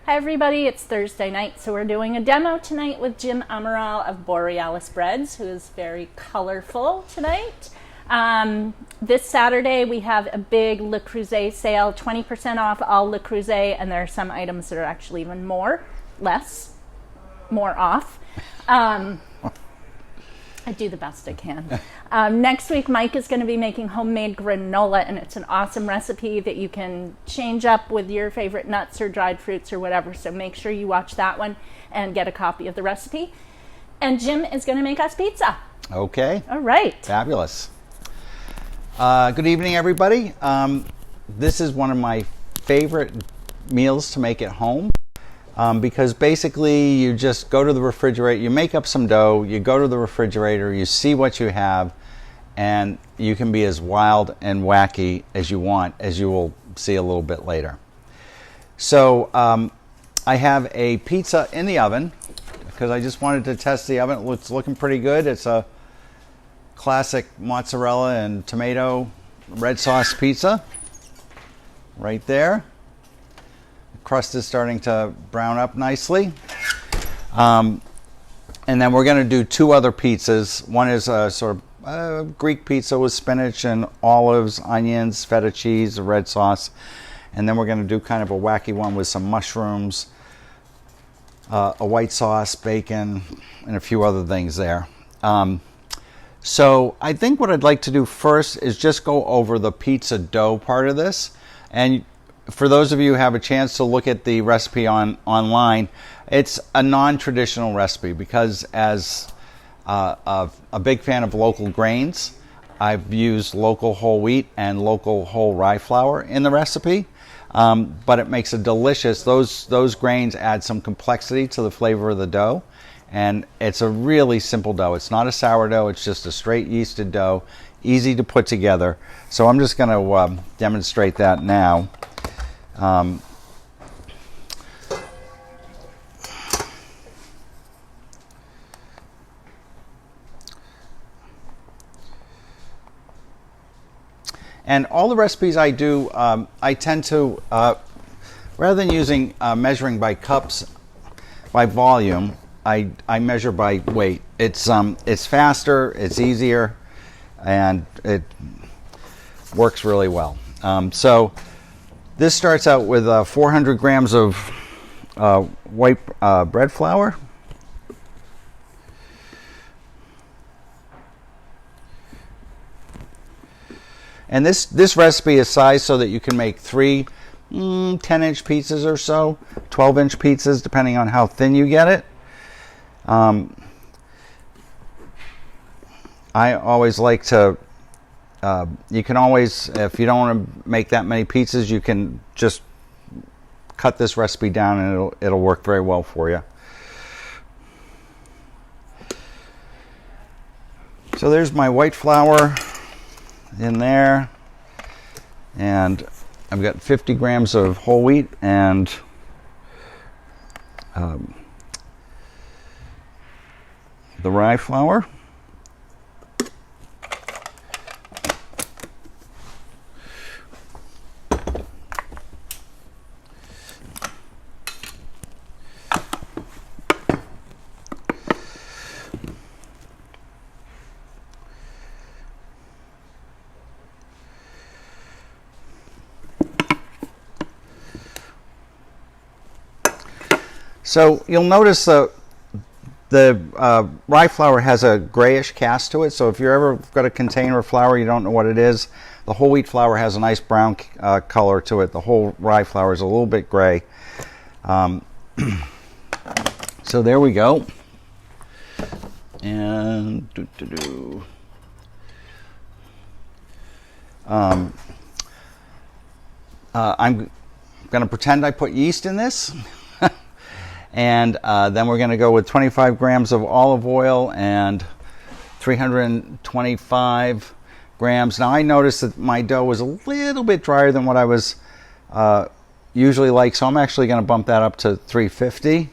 Hi everybody, it's Thursday night, so we're doing a demo tonight with Jim Amaral of Borealis Breads, who is very colorful tonight. This Saturday we have a big Le Creuset sale, 20% off all Le Creuset, and there are some items that are actually even more off. I do the best I can. Next week, Mike is going to be making homemade granola, and it's an awesome recipe that you can change up with your favorite nuts or dried fruits or whatever. So make sure you watch that one and get a copy of the recipe. And Jim is going to make us pizza. Okay. All right. Fabulous. Good evening, everybody. This is one of my favorite meals to make at home. Because basically you just go to the refrigerator, you make up some dough, you go to the refrigerator, you see what you have, and you can be as wild and wacky as you want, as you will see a little bit later. So I have a pizza in the oven because I just wanted to test the oven. It's looking pretty good. It's a classic mozzarella and tomato red sauce pizza right there. Crust is starting to brown up nicely. And then we're going to do two other pizzas. One is a sort of Greek pizza with spinach and olives, onions, feta cheese, a red sauce. And then we're going to do kind of a wacky one with some mushrooms, a white sauce, bacon, and a few other things there. So I think what I'd like to do first is just go over the pizza dough part of this. And for those of you who have a chance to look at the recipe online, it's a non-traditional recipe because as a big fan of local grains, I've used local whole wheat and local whole rye flour in the recipe. But it makes a delicious, those grains add some complexity to the flavor of the dough. And it's a really simple dough. It's not a sourdough, it's just a straight yeasted dough, easy to put together. So I'm just going to demonstrate that now. And all the recipes I do, I tend to, rather than using measuring by cups, by volume, I measure by weight. It's faster, it's easier, and it works really well. So this starts out with 400 grams of white bread flour. And this recipe is sized so that you can make three 10-inch pizzas or so, 12-inch pizzas, depending on how thin you get it. I always like to, you can always, if you don't want to make that many pizzas, you can just cut this recipe down and it'll work very well for you. So there's my white flour in there, and I've got 50 grams of whole wheat and the rye flour. So you'll notice the rye flour has a grayish cast to it. So if you're ever got a container of flour, you don't know what it is, the whole wheat flour has a nice brown color to it. The whole rye flour is a little bit gray. So there we go. And I'm going to pretend I put yeast in this. And then we're going to go with 25 grams of olive oil and 325 grams. Now I noticed that my dough was a little bit drier than what I was usually like, so I'm actually going to bump that up to 350.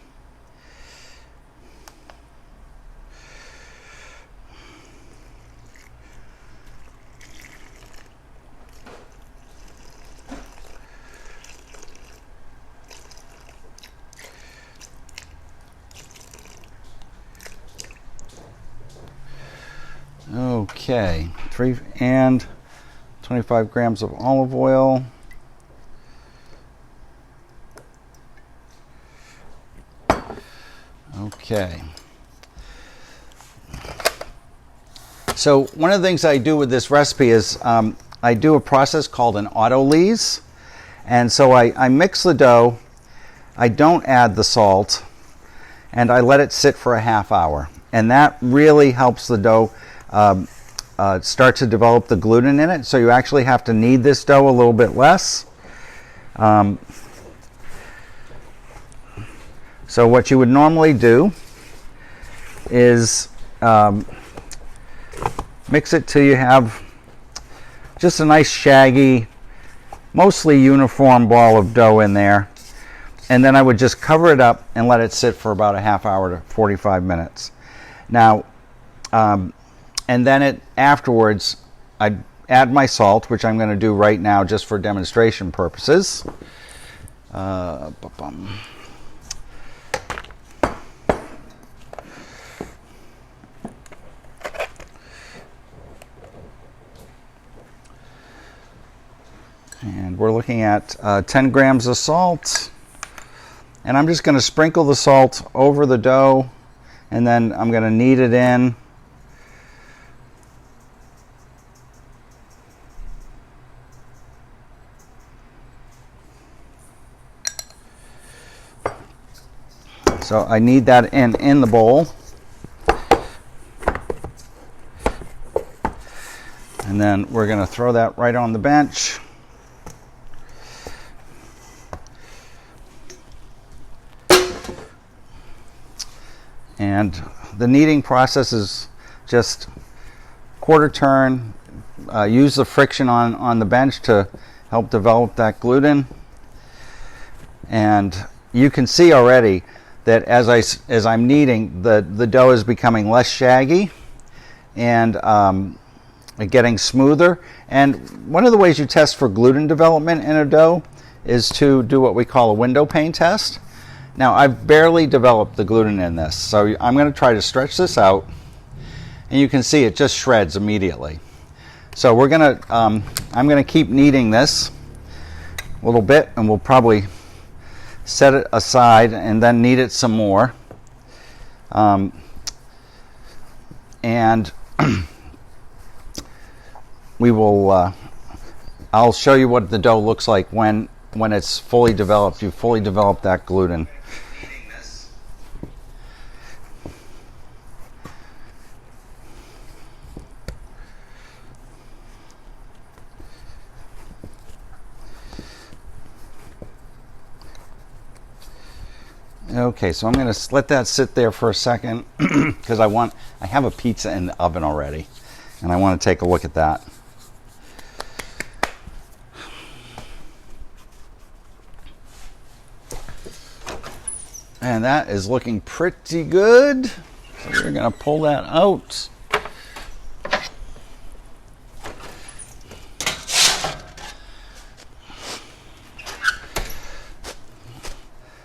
Okay, 25 grams of olive oil. Okay. So one of the things I do with this recipe is I do a process called an autolyse. And so I mix the dough, I don't add the salt, and I let it sit for a half hour. And that really helps the dough start to develop the gluten in it. So you actually have to knead this dough a little bit less. So what you would normally do is mix it till you have just a nice shaggy, mostly uniform ball of dough in there. And then I would just cover it up and let it sit for about a half hour to 45 minutes. Now, and then afterwards, I'd add my salt, which I'm going to do right now just for demonstration purposes. And we're looking at 10 grams of salt. And I'm just going to sprinkle the salt over the dough, and then I'm going to knead it in. So I knead that in the bowl. And then we're going to throw that right on the bench. And the kneading process is just quarter turn. Use the friction on the bench to help develop that gluten. And you can see already that as I'm kneading, the dough is becoming less shaggy and getting smoother. And one of the ways you test for gluten development in a dough is to do what we call a window pane test. Now, I've barely developed the gluten in this, so I'm going to try to stretch this out, and you can see it just shreds immediately. So I'm going to keep kneading this a little bit, and we'll probably set it aside and then knead it some more. And we will. I'll show you what the dough looks like when it's fully developed. You fully develop that gluten. Okay, so I'm going to let that sit there for a second because I have a pizza in the oven already, and I want to take a look at that. And that is looking pretty good. So we're going to pull that out.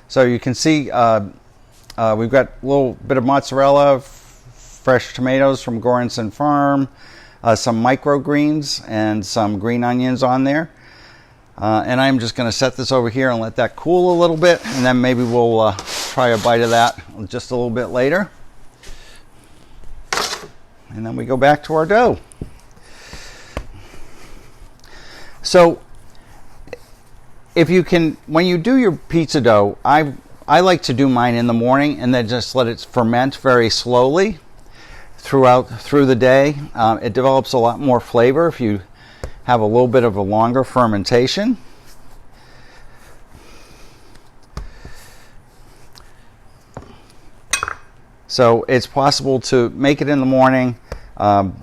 So you can see we've got a little bit of mozzarella, fresh tomatoes from Goranson Farm, some microgreens, and some green onions on there. And I'm just going to set this over here and let that cool a little bit, and then maybe we'll try a bite of that just a little bit later. And then we go back to our dough. So if you can, when you do your pizza dough, I like to do mine in the morning and then just let it ferment very slowly through the day. It develops a lot more flavor if you have a little bit of a longer fermentation. So it's possible to make it in the morning and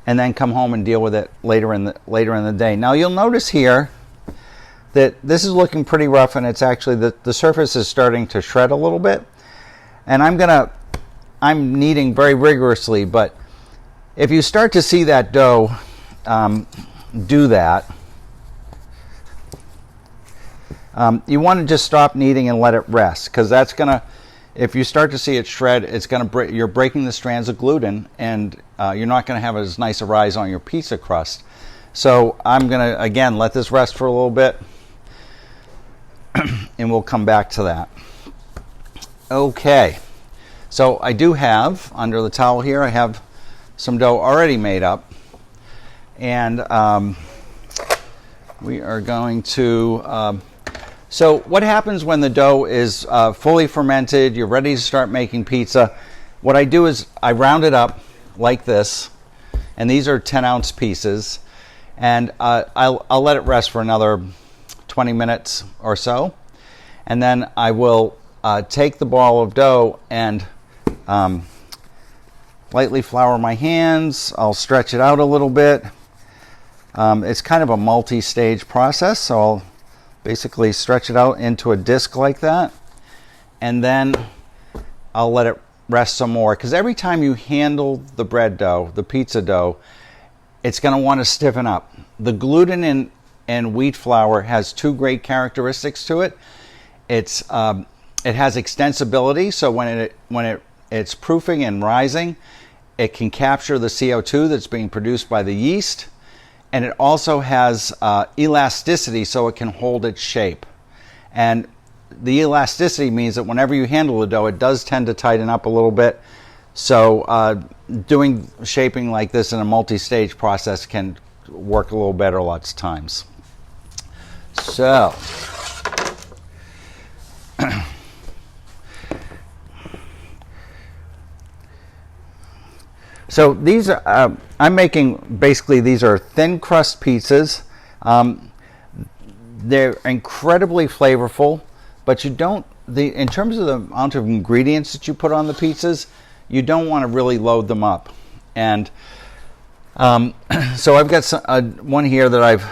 then come home and deal with it later in the day. Now you'll notice here that this is looking pretty rough, and it's actually the surface is starting to shred a little bit. And I'm kneading very rigorously, but if you start to see that dough do that, you want to just stop kneading and let it rest, because that's going to if you start to see it shred, it's going to you're breaking the strands of gluten, and you're not going to have as nice a rise on your pizza crust. So I'm going to, again, let this rest for a little bit, and we'll come back to that. Okay, so I do have, under the towel here, I have some dough already made up, and we are going to, so what happens when the dough is fully fermented, you're ready to start making pizza? What I do is I round it up like this, and these are 10-ounce pieces, and I'll let it rest for another 20 minutes or so, and then I will take the ball of dough and lightly flour my hands. I'll stretch it out a little bit. It's kind of a multi-stage process, so I'll basically stretch it out into a disc like that, and then I'll let it rest some more, because every time you handle the bread dough, the pizza dough, it's going to want to stiffen up. The gluten in wheat flour has two great characteristics to it. It has extensibility, so when it's proofing and rising, it can capture the CO2 that's being produced by the yeast, and it also has elasticity, so it can hold its shape. And the elasticity means that whenever you handle the dough, it does tend to tighten up a little bit. So doing shaping like this in a multi-stage process can work a little better lots of times. So so these are I'm making, basically these are thin crust pizzas. They're incredibly flavorful, but you don't, in terms of the amount of ingredients that you put on the pizzas, you don't want to really load them up. And so I've got one here that I've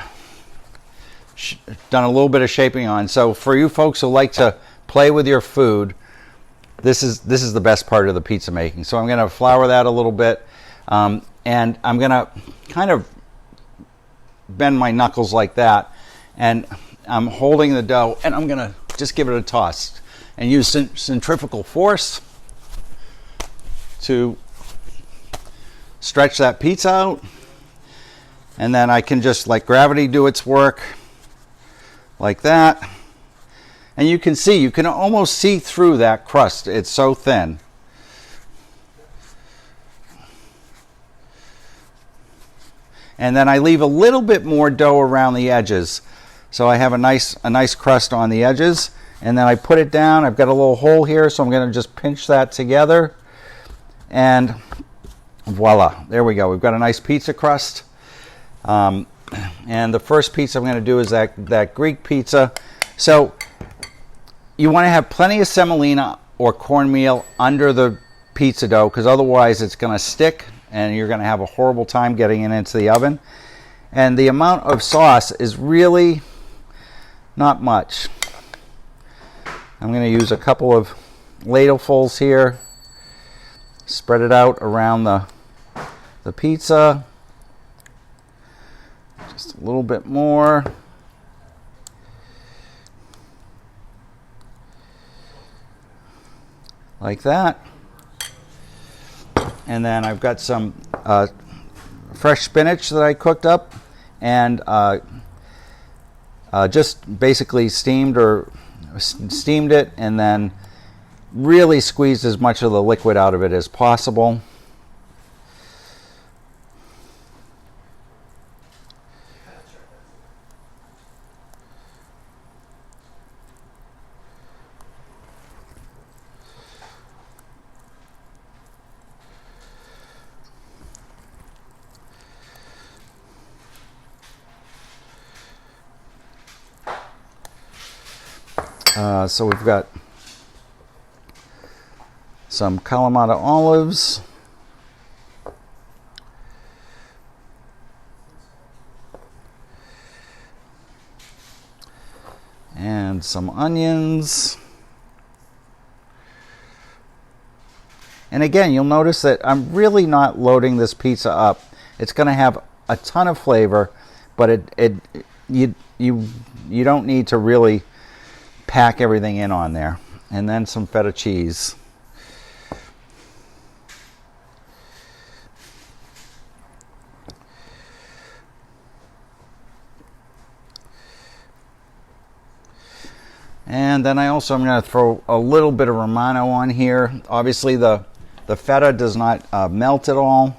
done a little bit of shaping on. So for you folks who like to play with your food, this is the best part of the pizza making. So I'm going to flour that a little bit, and I'm going to kind of bend my knuckles like that, and I'm holding the dough, and I'm going to just give it a toss and use centrifugal force to stretch that pizza out, and then I can just let gravity do its work like that. And you can almost see through that crust. It's so thin. And then I leave a little bit more dough around the edges, so I have a nice crust on the edges. And then I put it down. I've got a little hole here, so I'm going to just pinch that together, and voila, there we go. We've got a nice pizza crust. And the first pizza I'm going to do is that Greek pizza. So you want to have plenty of semolina or cornmeal under the pizza dough, because otherwise it's going to stick and you're going to have a horrible time getting it into the oven. And the amount of sauce is really not much. I'm going to use a couple of ladlefuls here, spread it out around the pizza, just a little bit more. Like that. And then I've got some fresh spinach that I cooked up and just basically steamed it, and then really squeezed as much of the liquid out of it as possible. So we've got some Kalamata olives, and some onions. And again, you'll notice that I'm really not loading this pizza up. It's going to have a ton of flavor, but you don't need to really pack everything in on there. and then some feta cheese. And then I'm going to throw a little bit of Romano on here. Obviously the feta does not melt at all.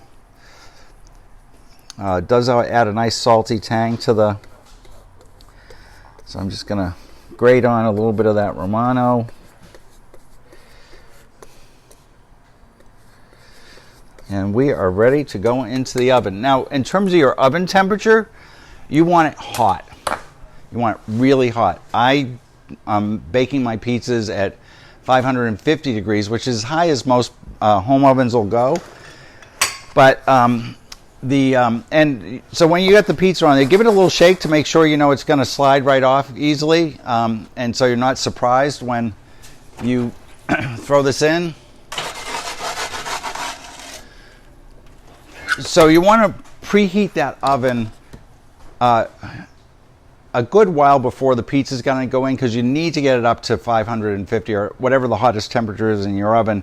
It does add a nice salty tang to the... So I'm just going to grate on a little bit of that Romano. And we are ready to go into the oven. Now, in terms of your oven temperature, you want it hot. You want it really hot. I'm baking my pizzas at 550 degrees, which is as high as most home ovens will go. But and so when you get the pizza on, they give it a little shake to make sure you know it's going to slide right off easily, and so you're not surprised when you throw this in. So you want to preheat that oven a good while before the pizza is going to go in, because you need to get it up to 550 or whatever the hottest temperature is in your oven.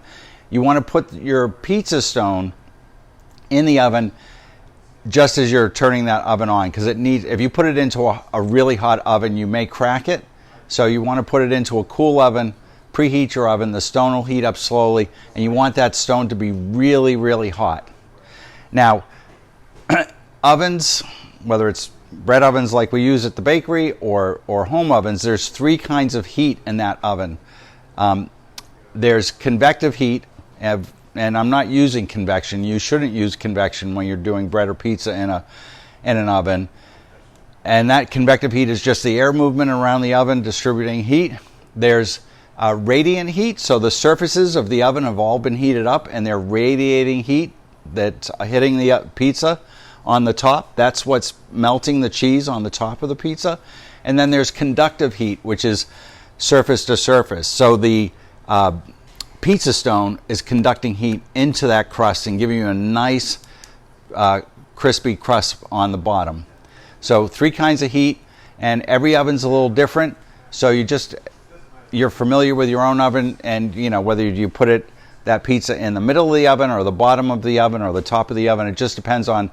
You want to put your pizza stone in the oven just as you're turning that oven on, because it needs, if you put it into a really hot oven, you may crack it. So you want to put it into a cool oven, preheat your oven, the stone will heat up slowly, and you want that stone to be really, really hot. Now, ovens, whether it's bread ovens like we use at the bakery or home ovens, there's three kinds of heat in that oven. There's convective heat, and I'm not using convection. You shouldn't use convection when you're doing bread or pizza in an oven. And that convective heat is just the air movement around the oven distributing heat. There's radiant heat, so the surfaces of the oven have all been heated up and they're radiating heat that's hitting the pizza on the top. That's what's melting the cheese on the top of the pizza. And then there's conductive heat, which is surface to surface. So the pizza stone is conducting heat into that crust and giving you a nice crispy crust on the bottom. So three kinds of heat, and every oven's a little different. So you're familiar with your own oven, and you know whether you put that pizza in the middle of the oven or the bottom of the oven or the top of the oven. It just depends on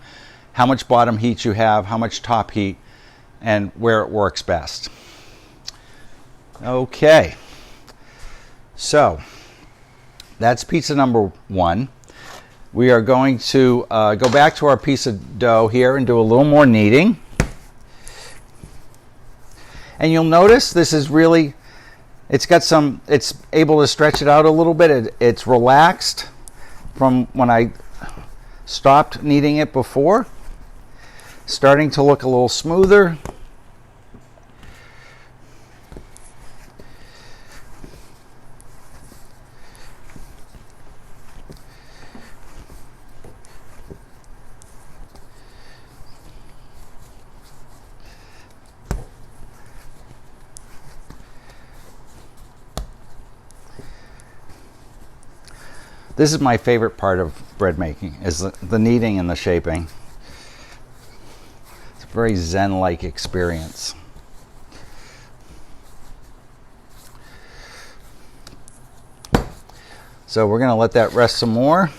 how much bottom heat you have, how much top heat, and where it works best. Okay, so that's pizza number one. We are going to go back to our piece of dough here and do a little more kneading. And you'll notice this is really, it's able to stretch it out a little bit. It's relaxed from when I stopped kneading it before. Starting to look a little smoother. This is my favorite part of bread making, is the kneading and the shaping. It's a very Zen-like experience. So we're going to let that rest some more.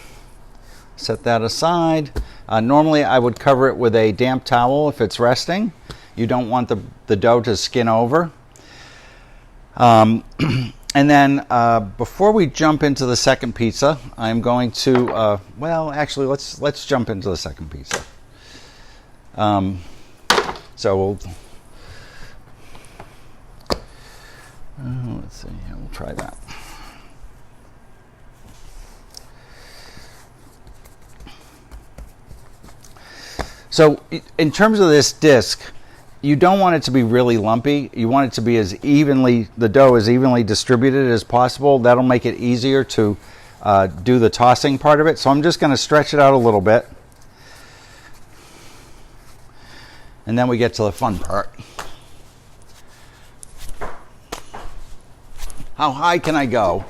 Set that aside. Normally I would cover it with a damp towel if it's resting. You don't want the dough to skin over. And then before we jump into the second pizza, I'm going to, actually let's jump into the second pizza. So let's see, we'll try that. So in terms of this disc, you don't want it to be really lumpy. You want it to be the dough as evenly distributed as possible. That'll make it easier to do the tossing part of it. So I'm just going to stretch it out a little bit. And then we get to the fun part. How high can I go?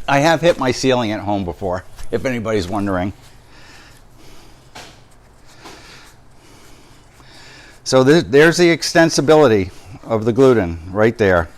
I have hit my ceiling at home before, if anybody's wondering. So there's the extensibility of the gluten right there.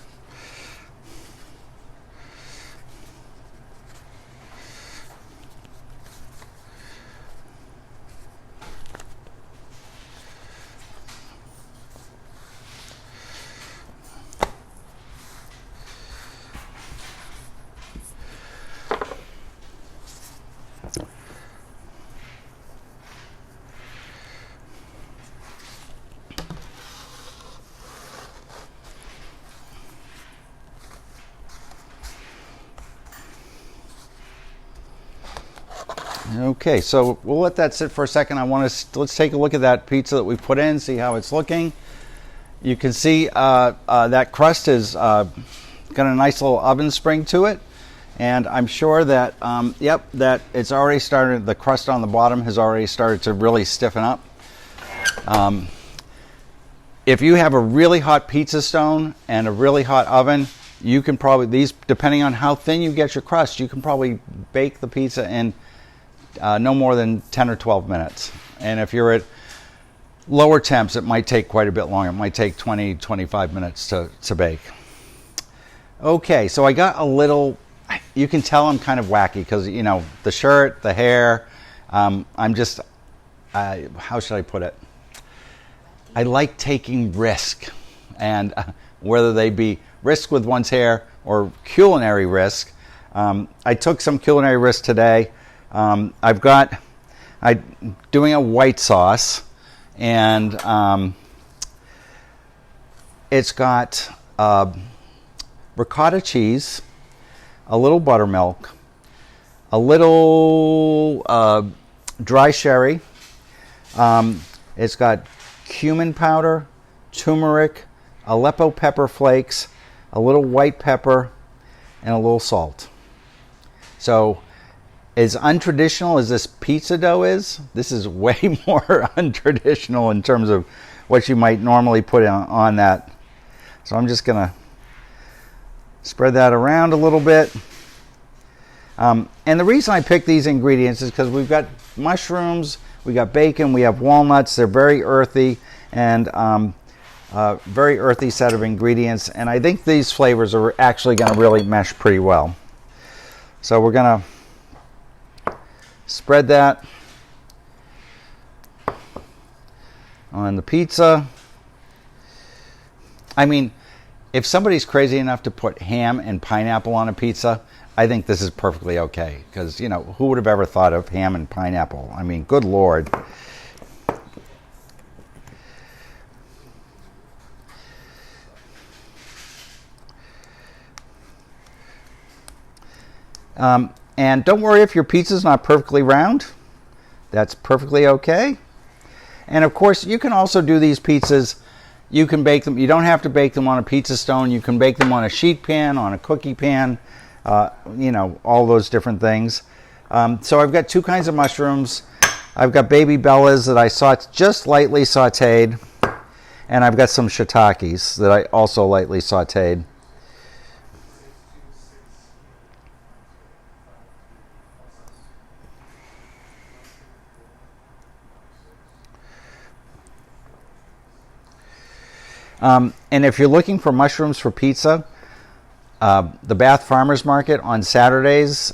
Okay, so we'll let that sit for a second. Let's take a look at that pizza that we put in, see how it's looking. You can see that crust has got a nice little oven spring to it, and I'm sure that that it's already started. The crust on the bottom has already started to really stiffen up. If you have a really hot pizza stone and a really hot oven, you can probably depending on how thin you get your crust, you can probably bake the pizza in no more than 10 or 12 minutes. And if you're at lower temps, it might take quite a bit longer. It might take 20, 25 minutes to bake. Okay, so I got a little, you can tell I'm kind of wacky because, you know, the shirt, the hair, I'm just, how should I put it? I like taking risk, and whether they be risk with one's hair or culinary risk. I took some culinary risk today. I'm doing a white sauce, and it's got ricotta cheese, a little buttermilk, a little dry sherry. It's got cumin powder, turmeric, Aleppo pepper flakes, a little white pepper, and a little salt. So, as untraditional as this pizza dough is, this is way more untraditional in terms of what you might normally put on that. So I'm just going to spread that around a little bit. And the reason I picked these ingredients is because we've got mushrooms, we got bacon, we have walnuts. They're very earthy, and very earthy set of ingredients. And I think these flavors are actually going to really mesh pretty well. So we're going to spread that on the pizza. I mean, if somebody's crazy enough to put ham and pineapple on a pizza, I think this is perfectly okay. Because, you know, who would have ever thought of ham and pineapple? I mean, good Lord. And don't worry if your pizza's not perfectly round. That's perfectly okay. And of course, you can also do these pizzas. You can bake them. You don't have to bake them on a pizza stone. You can bake them on a sheet pan, on a cookie pan, you know, all those different things. So I've got two kinds of mushrooms. I've got baby bellas that I just lightly sauteed. And I've got some shiitakes that I also lightly sauteed. And if you're looking for mushrooms for pizza, the Bath Farmers Market on Saturdays,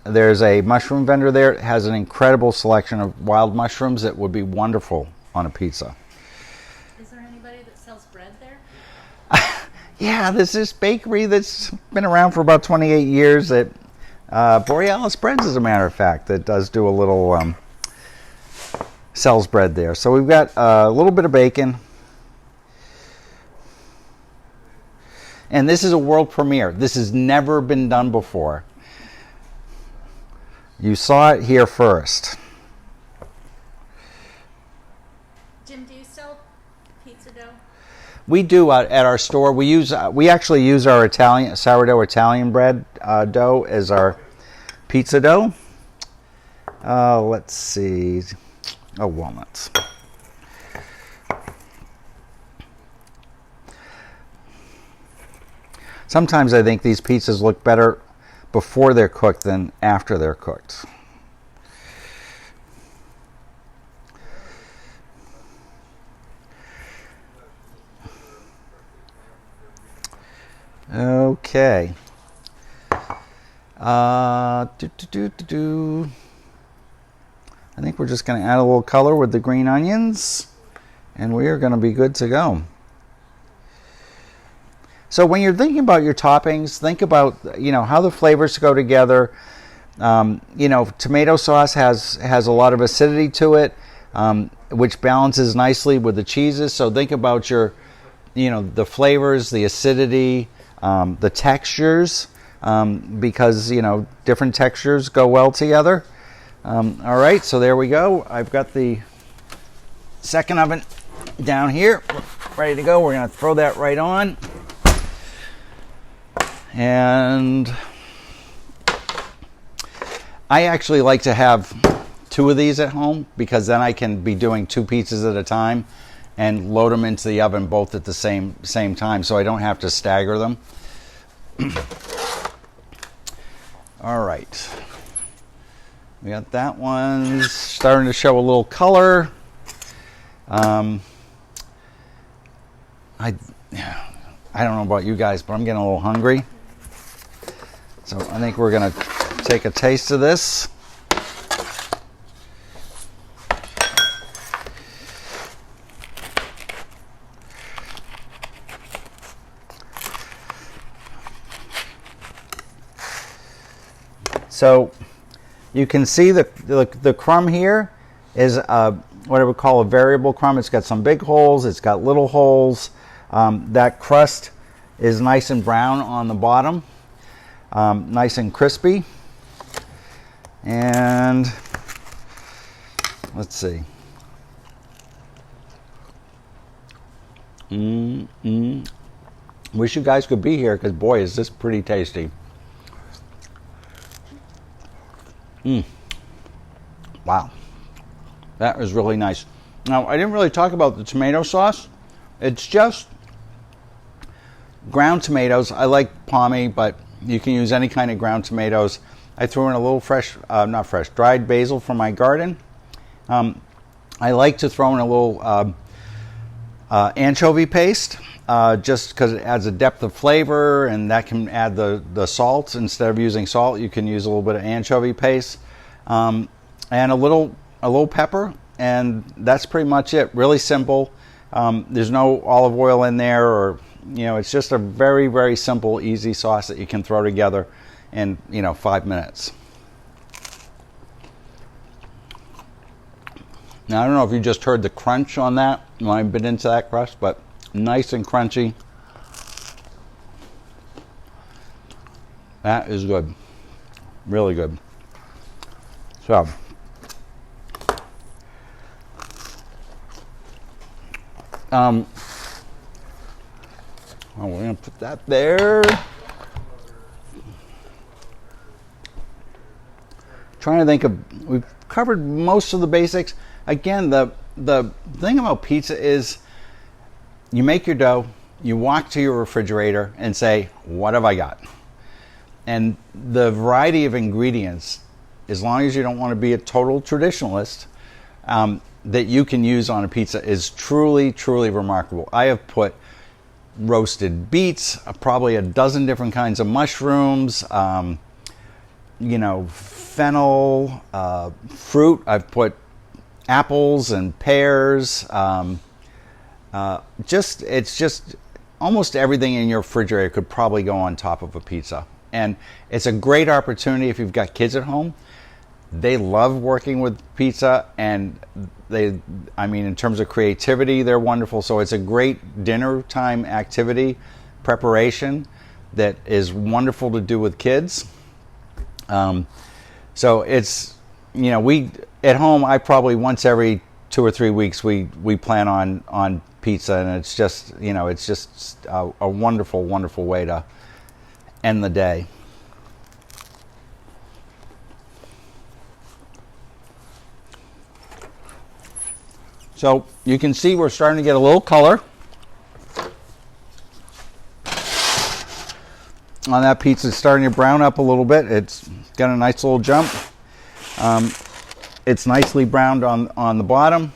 there's a mushroom vendor there. It has an incredible selection of wild mushrooms that would be wonderful on a pizza. Is there anybody that sells bread there? Yeah, there's this bakery that's been around for about 28 years at Borealis Breads, as a matter of fact, that does do a little, sells bread there. So we've got a little bit of bacon. And this is a world premiere. This has never been done before. You saw it here first. Jim, do you sell pizza dough? We do at our store. We actually use our sourdough Italian bread dough as our pizza dough. Let's see. Oh, walnuts. Sometimes I think these pizzas look better before they're cooked than after they're cooked. Okay. I think we're just going to add a little color with the green onions, and we are going to be good to go. So when you're thinking about your toppings, think about, how the flavors go together. Tomato sauce has a lot of acidity to it, which balances nicely with the cheeses. So think about your, the flavors, the acidity, the textures, because, different textures go well together. All right, so there we go. I've got the second oven down here, ready to go. We're going to throw that right on. And I actually like to have 2 of these at home because then I can be doing 2 pizzas at a time and load them into the oven both at the same time, so I don't have to stagger them. All right. We got that one starting to show a little color. I don't know about you guys, but I'm getting a little hungry. So I think we're going to take a taste of this. So you can see the crumb here is what I would call a variable crumb. It's got some big holes. It's got little holes. That crust is nice and brown on the bottom. Nice and crispy. And let's see. Wish you guys could be here because boy is this pretty tasty. Wow, that was really nice. Now I didn't really talk about the tomato sauce. It's just ground tomatoes. I like Pane, but you can use any kind of ground tomatoes. I threw in a little dried basil from my garden. I like to throw in a little anchovy paste, just because it adds a depth of flavor, and that can add the salt. Instead of using salt, you can use a little bit of anchovy paste, and a little pepper, and that's pretty much it. Really simple. There's no olive oil in there, or it's just a very, very simple, easy sauce that you can throw together in 5 minutes. Now I don't know if you just heard the crunch on that when I bit into that crust, but nice and crunchy. That is good. Really good. So we're going to put that there. Trying to think of, we've covered most of the basics. Again, the thing about pizza is you make your dough, you walk to your refrigerator and say, what have I got? And the variety of ingredients, as long as you don't want to be a total traditionalist, that you can use on a pizza is truly, truly remarkable. I have put roasted beets, probably a dozen different kinds of mushrooms, fennel, fruit. I've put apples and pears. It's just almost everything in your refrigerator could probably go on top of a pizza. And it's a great opportunity if you've got kids at home. They love working with pizza, and in terms of creativity, they're wonderful. So it's a great dinner time activity preparation that is wonderful to do with kids. So it's, we at home, I probably once every 2 or 3 weeks we plan on pizza, and it's just a wonderful, wonderful way to end the day. So you can see we're starting to get a little color on that pizza. It's starting to brown up a little bit. It's got a nice little jump. It's nicely browned on the bottom.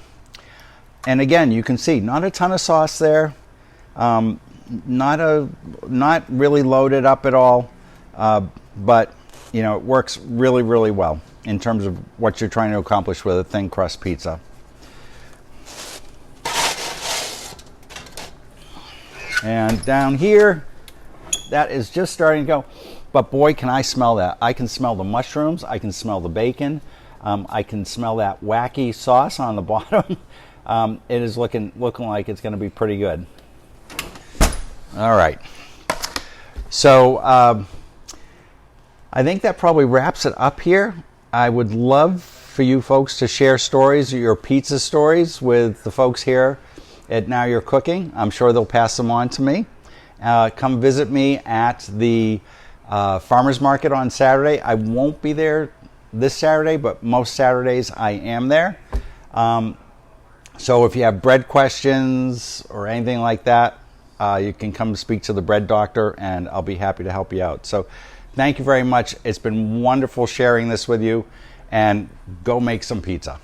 And again, you can see not a ton of sauce there. not really loaded up at all, but it works really, really well in terms of what you're trying to accomplish with a thin crust pizza. And down here, that is just starting to go. But boy, can I smell that. I can smell the mushrooms. I can smell the bacon. I can smell that wacky sauce on the bottom. It is looking like it's going to be pretty good. All right. So I think that probably wraps it up here. I would love for you folks to share stories, your pizza stories, with the folks here at Now You're Cooking. I'm sure they'll pass them on to me. Come visit me at the farmers market on Saturday. I won't be there this Saturday, but most Saturdays I am there. So if you have bread questions or anything like that, you can come speak to the bread doctor, and I'll be happy to help you out. So thank you very much. It's been wonderful sharing this with you, and go make some pizza.